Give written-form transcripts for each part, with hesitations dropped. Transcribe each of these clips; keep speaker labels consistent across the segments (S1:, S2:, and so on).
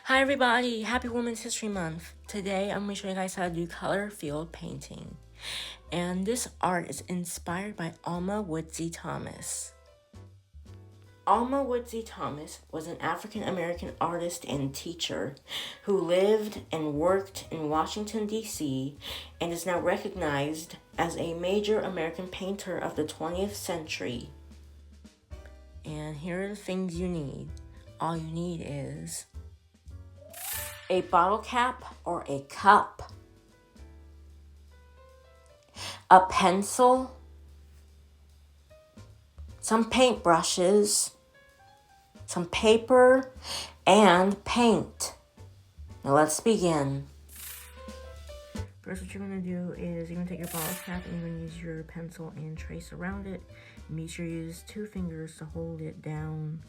S1: Hi everybody, happy Women's History Month. Today I'm going to show you guys how to do color field painting. And this art is inspired by Alma Woodsey Thomas. Alma Woodsey Thomas was an African-American artist and teacher who lived and worked in Washington, D.C. and is now recognized as a major American painter of the 20th century. And here are the things you need. All you need is a bottle cap or a cup, a pencil, some paintbrushes, some paper, and paint. Now let's begin. First, what you're going to do is you're going to take your bottle cap and you're going to use your pencil and trace around it. Make sure you use 2 fingers to hold it down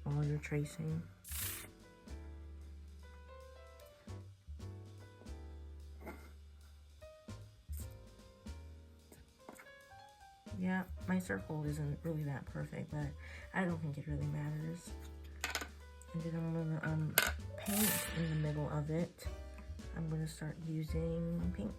S1: while you're tracing. Yeah, my circle isn't really that perfect, but I don't think it really matters. And then I'm going to paint in the middle of it. I'm going to start using pink.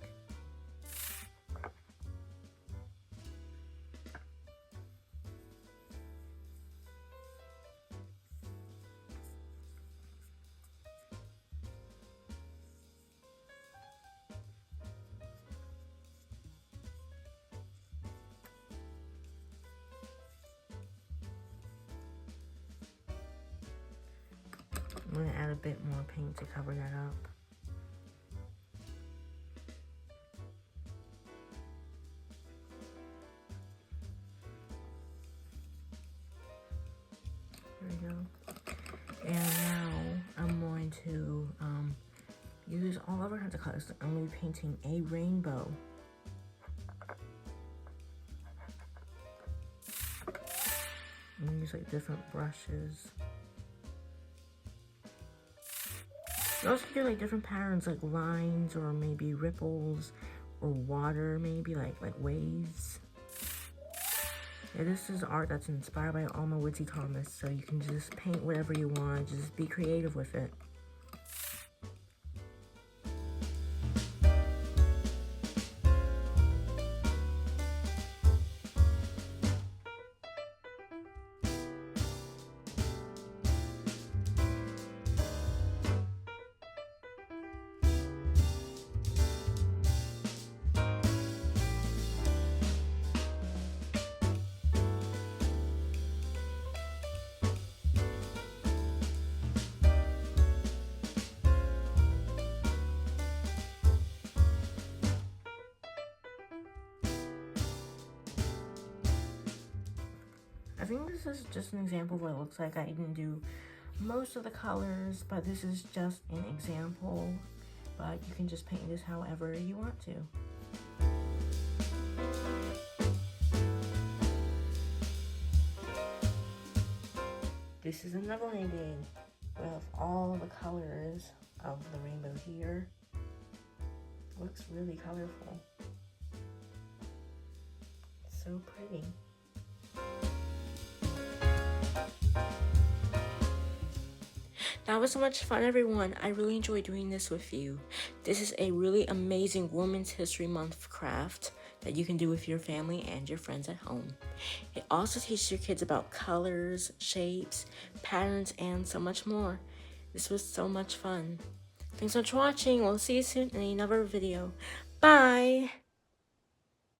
S1: I'm going to add a bit more paint to cover that up. There we go. And now I'm going to use all other kinds of colors. I'm going to be painting a rainbow. I'm going to use like different brushes. You also do like different patterns, like lines or maybe ripples or water, maybe like waves. Yeah, this is art that's inspired by Alma Woodsey Thomas, so you can just paint whatever you want. Just be creative with it. I think this is just an example of what it looks like. I didn't do most of the colors, but this is just an example. But you can just paint this however you want to. This is another one I did with all the colors of the rainbow here. Looks really colorful. So pretty. That was so much fun, everyone. I really enjoyed doing this with you. This is a really amazing Women's History Month craft that you can do with your family and your friends at home. It also teaches your kids about colors, shapes, patterns, and so much more. This was so much fun. Thanks so much for watching. We'll see you soon in another video. Bye!